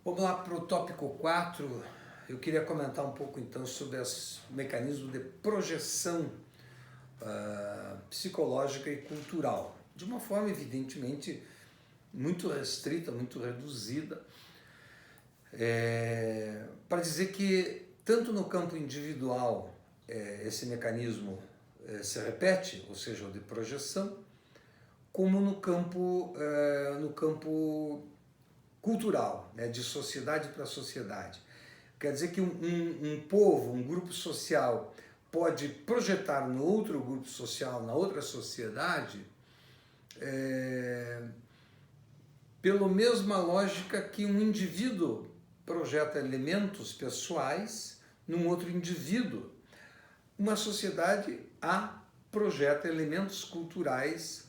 Vamos lá para o tópico 4. Eu queria comentar um pouco então sobre os mecanismos de projeção psicológica e cultural, de uma forma evidentemente muito restrita, muito reduzida, para dizer que tanto no campo individual esse mecanismo se repete, ou seja, o de projeção, como no campo cultural, né, de sociedade para sociedade. Quer dizer que um povo, um grupo social pode projetar no outro grupo social, na outra sociedade, pela mesma lógica que um indivíduo projeta elementos pessoais num outro indivíduo. Uma sociedade A projeta elementos culturais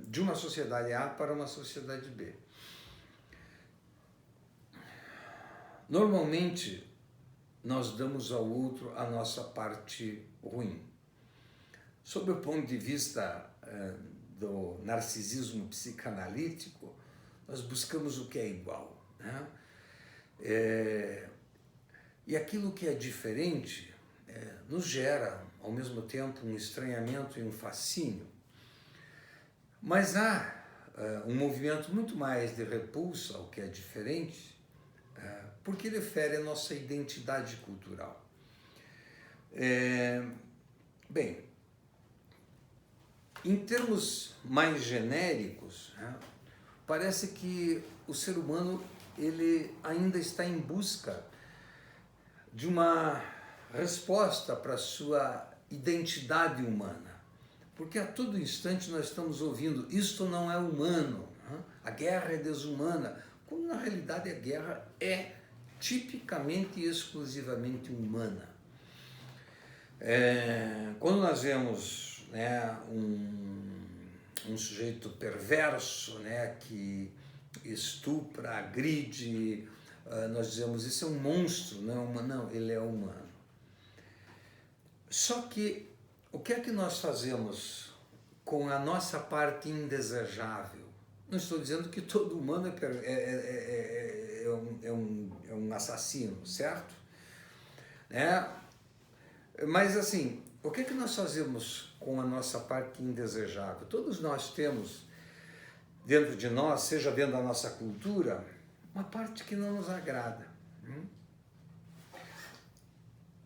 de uma sociedade A para uma sociedade B. Normalmente, nós damos ao outro a nossa parte ruim. Sob o ponto de vista do narcisismo psicanalítico, nós buscamos o que é igual, né? E aquilo que é diferente nos gera, ao mesmo tempo, um estranhamento e um fascínio. Mas há um movimento muito mais de repulsa ao que é diferente, porque ele fere a nossa identidade cultural. Bem, em termos mais genéricos, parece que o ser humano ele ainda está em busca de uma resposta para a sua identidade humana. Porque a todo instante nós estamos ouvindo, isto não é humano, a guerra é desumana, quando na realidade a guerra é tipicamente e exclusivamente humana. Quando nós vemos um sujeito perverso, que estupra, agride, nós dizemos isso é um monstro, não é humano, não, ele é humano. Só que o que é que nós fazemos com a nossa parte indesejável? Não estou dizendo que todo humano é um assassino, certo? Mas assim, o que é que nós fazemos com a nossa parte indesejável? Todos nós temos dentro de nós, seja dentro da nossa cultura, uma parte que não nos agrada.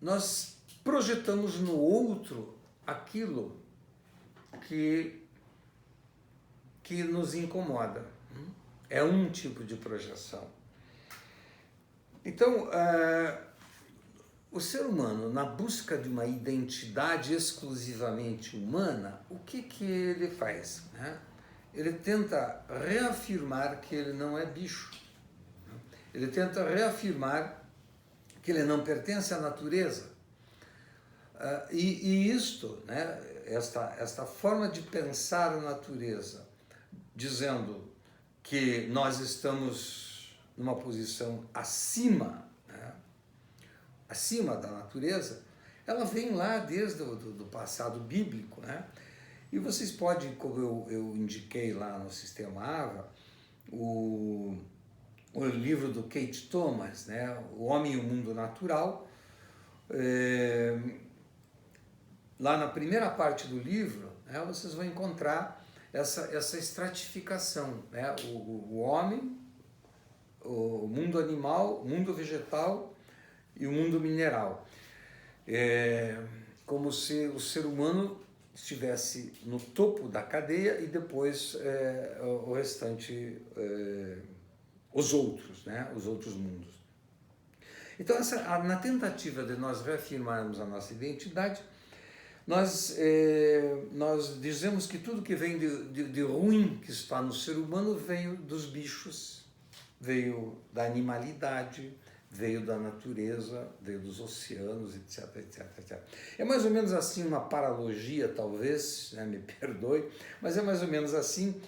Nós projetamos no outro aquilo que nos incomoda. É um tipo de projeção. Então, o ser humano, na busca de uma identidade exclusivamente humana, o que ele faz? Ele tenta reafirmar que ele não é bicho. Ele tenta reafirmar que ele não pertence à natureza. E isto, esta forma de pensar a natureza, dizendo que nós estamos numa posição acima, acima da natureza, ela vem lá desde do passado bíblico, E vocês podem, como eu indiquei lá no Sistema AVA, o livro do Kate Thomas, O Homem e o Mundo Natural. Lá na primeira parte do livro, vocês vão encontrar essa estratificação, o homem, o mundo animal, o mundo vegetal e o mundo mineral. Como se o ser humano estivesse no topo da cadeia e depois o restante, os outros mundos. Então, na tentativa de nós reafirmarmos a nossa identidade, nós dizemos que tudo que vem de ruim que está no ser humano veio dos bichos, veio da animalidade, veio da natureza, veio dos oceanos, etc, etc, etc. É mais ou menos assim uma paralogia, talvez, me perdoe, mas é mais ou menos assim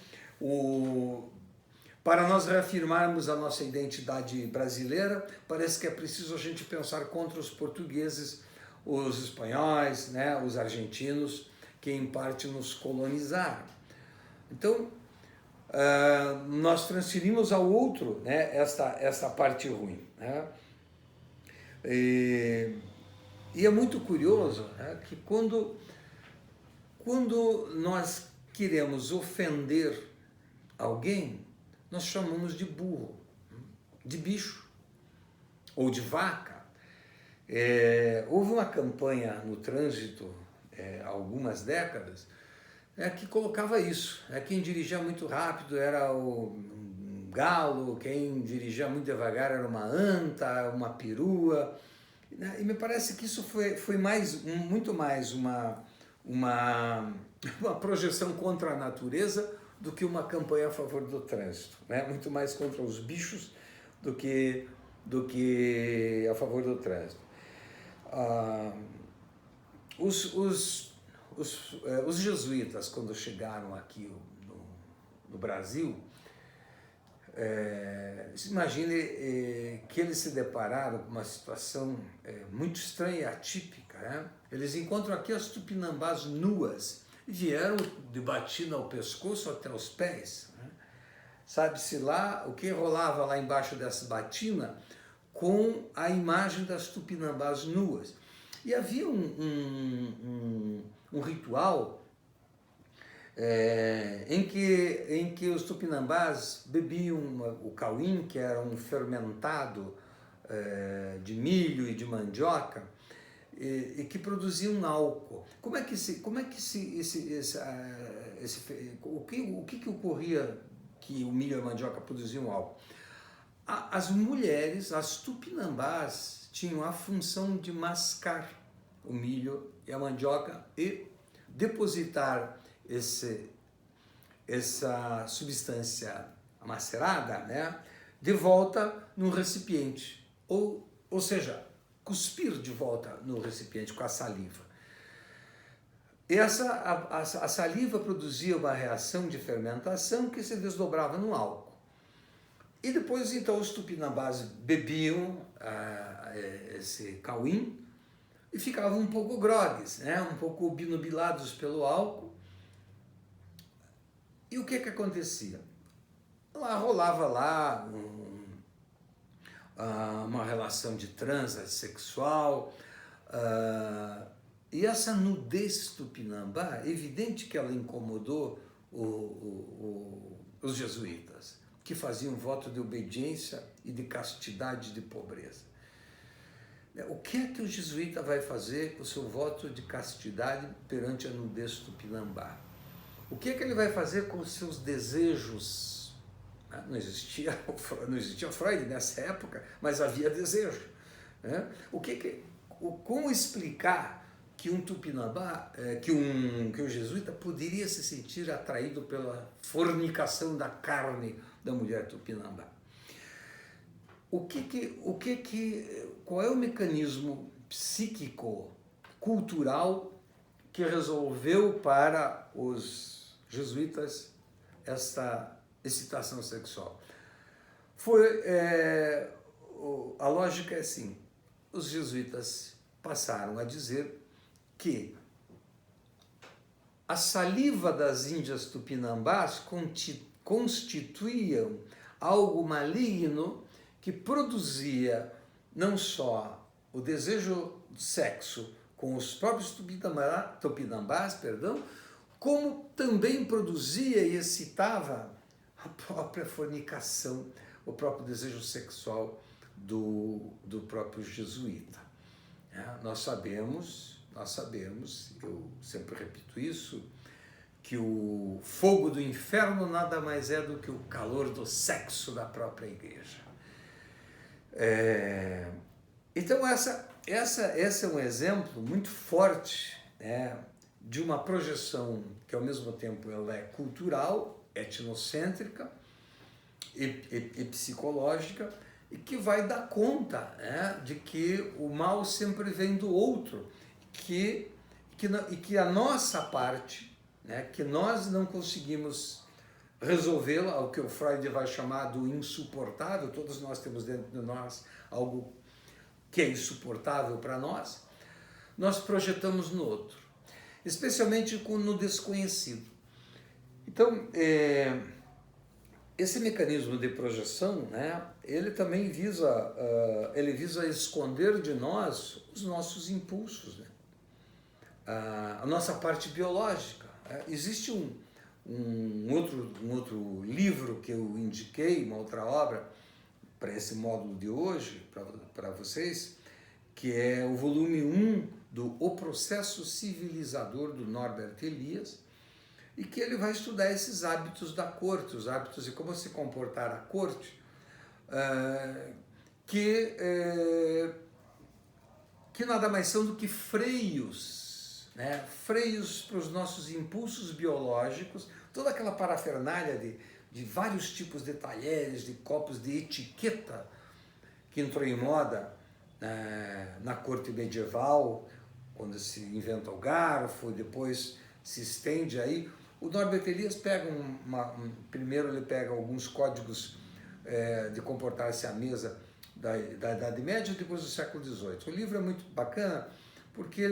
para nós reafirmarmos a nossa identidade brasileira, parece que é preciso a gente pensar contra os portugueses, os espanhóis, os argentinos, que em parte nos colonizaram. Então, nós transferimos ao outro, né, esta parte ruim, né? E é muito curioso, né, que quando nós queremos ofender alguém, nós chamamos de burro, de bicho ou de vaca. Houve uma campanha no trânsito há algumas décadas que colocava isso. Quem dirigia muito rápido era um galo, quem dirigia muito devagar era uma anta, uma perua. E me parece que isso foi muito mais uma projeção contra a natureza do que uma campanha a favor do trânsito, né? Muito mais contra os bichos do que a favor do trânsito. Os jesuítas, quando chegaram aqui no Brasil, imagine que eles se depararam com uma situação muito estranha e atípica, né? Eles encontram aqui as tupinambás nuas e vieram de batina ao pescoço até os pés, né? Sabe-se lá o que rolava lá embaixo dessa batina com a imagem das tupinambás nuas. E havia um ritual em que os tupinambás bebiam o cauim, que era um fermentado de milho e de mandioca, e que produzia um álcool. O que ocorria que o milho e a mandioca produziam álcool? As mulheres, as tupinambás, tinham a função de mascar o milho e a mandioca e depositar essa substância macerada, né, de volta no recipiente, ou seja, cuspir de volta no recipiente com a saliva. E a saliva produzia uma reação de fermentação que se desdobrava no álcool. E depois, então, os tupinambás bebiam esse cauim e ficavam um pouco grogues, né, um pouco obnubilados pelo álcool. E o que acontecia? Rolava uma relação de transa sexual, e essa nudez tupinambá, é evidente que ela incomodou os jesuítas, que faziam voto de obediência e de castidade e de pobreza. O que o jesuíta vai fazer com o seu voto de castidade perante a nudez tupinambá? O que ele vai fazer com os seus desejos? Não existia Freud nessa época, mas havia desejo, né? Como explicar que um tupinambá, que um jesuíta poderia se sentir atraído pela fornicação da carne da mulher tupinambá? Qual é o mecanismo psíquico, cultural que resolveu para os jesuítas esta excitação sexual? A lógica é assim: os jesuítas passaram a dizer que a saliva das índias tupinambás constituíam algo maligno que produzia não só o desejo de sexo com os próprios tupinambás, como também produzia e excitava a própria fornicação, o próprio desejo sexual do próprio jesuíta. Nós sabemos, eu sempre repito isso, que o fogo do inferno nada mais é do que o calor do sexo da própria igreja. Então esse é um exemplo muito forte, né, de uma projeção que ao mesmo tempo ela é cultural, etnocêntrica e psicológica, e que vai dar conta, né, de que o mal sempre vem do outro, e que a nossa parte, né, que nós não conseguimos resolvê-la, o que o Freud vai chamar do insuportável. Todos nós temos dentro de nós algo que é insuportável para nós, nós projetamos no outro, especialmente no desconhecido. Então, esse mecanismo de projeção, né, ele também visa esconder de nós os nossos impulsos, né? A nossa parte biológica. Existe um outro livro que eu indiquei, uma outra obra, para esse módulo de hoje, para vocês, que é o volume 1 do O Processo Civilizador, do Norbert Elias, e que ele vai estudar esses hábitos da corte, os hábitos de como se comportar à corte, que nada mais são do que freios, né? Freios para os nossos impulsos biológicos, toda aquela parafernália de vários tipos de talheres, de copos de etiqueta que entrou em moda na corte medieval, quando se inventa o garfo, depois se estende aí. O Norbert Elias pega primeiro ele pega alguns códigos de comportar-se à mesa da Idade Média e depois do século XVIII. O livro é muito bacana porque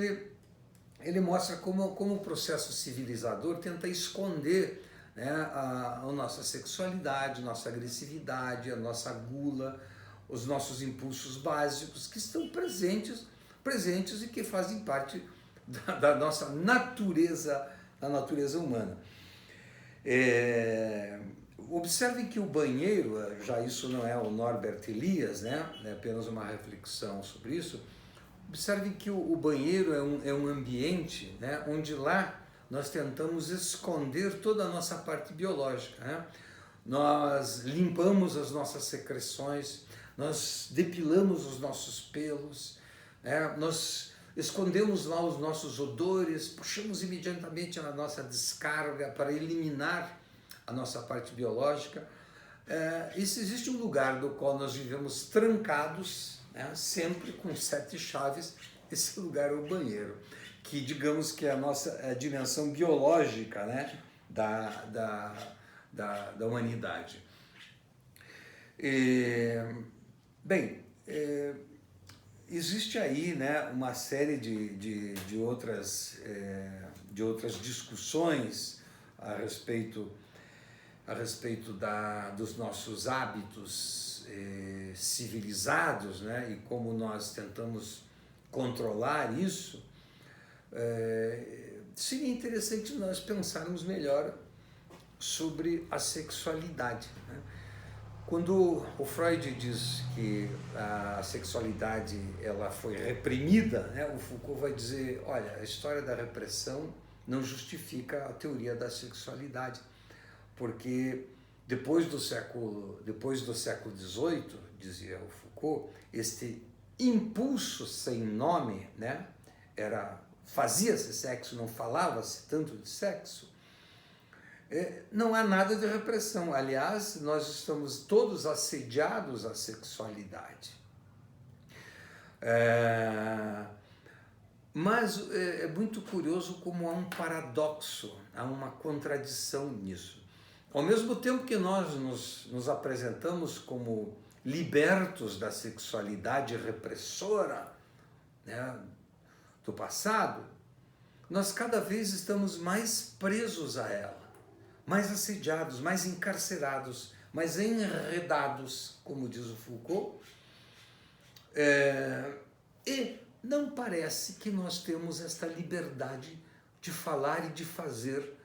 ele mostra como o processo civilizador tenta esconder, né, a nossa sexualidade, nossa agressividade, a nossa gula, os nossos impulsos básicos que estão presentes e que fazem parte da nossa natureza, da natureza humana. Observem que o banheiro, já isso não é o Norbert Elias, né? É apenas uma reflexão sobre isso. Observem que o banheiro é um ambiente, né, onde lá nós tentamos esconder toda a nossa parte biológica, né? Nós limpamos as nossas secreções, nós depilamos os nossos pelos, né? Nós escondemos lá os nossos odores, puxamos imediatamente a nossa descarga para eliminar a nossa parte biológica. Existe um lugar do qual nós vivemos trancados, né, sempre com 7 chaves. Esse lugar é o banheiro, que digamos que é a dimensão biológica, né, da humanidade. Existe aí, né, uma série de outras discussões a respeito dos nossos hábitos civilizados, né, e como nós tentamos controlar isso. Seria interessante nós pensarmos melhor sobre a sexualidade, né? Quando o Freud diz que a sexualidade ela foi reprimida, né, o Foucault vai dizer, olha, a história da repressão não justifica a teoria da sexualidade, porque depois do século XVIII, dizia o Foucault, este impulso sem nome, né, fazia-se sexo, não falava-se tanto de sexo. Não há nada de repressão. Aliás, nós estamos todos assediados à sexualidade. Mas é muito curioso como há um paradoxo, há uma contradição nisso. Ao mesmo tempo que nós nos apresentamos como libertos da sexualidade repressora, né, do passado, nós cada vez estamos mais presos a ela, mais assediados, mais encarcerados, mais enredados, como diz o Foucault, e não parece que nós temos esta liberdade de falar e de fazer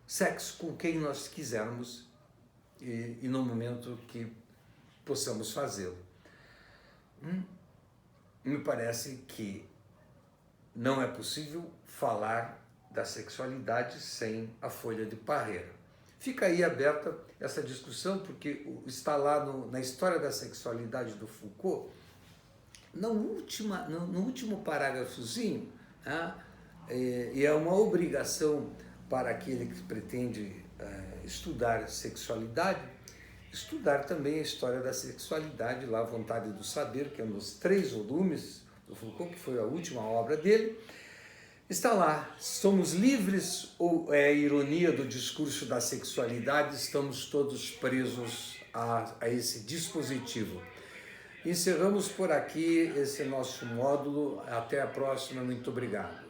sexo com quem nós quisermos e no momento que possamos fazê-lo. Me parece que não é possível falar da sexualidade sem a folha de Parreira. Fica aí aberta essa discussão, porque está lá na História da Sexualidade do Foucault, no último parágrafozinho, né, e é uma obrigação para aquele que pretende estudar sexualidade, estudar também a História da Sexualidade, lá a Vontade do Saber, que é um dos 3 volumes do Foucault, que foi a última obra dele. Está lá, somos livres ou é a ironia do discurso da sexualidade, estamos todos presos a esse dispositivo. Encerramos por aqui esse nosso módulo, até a próxima, muito obrigado.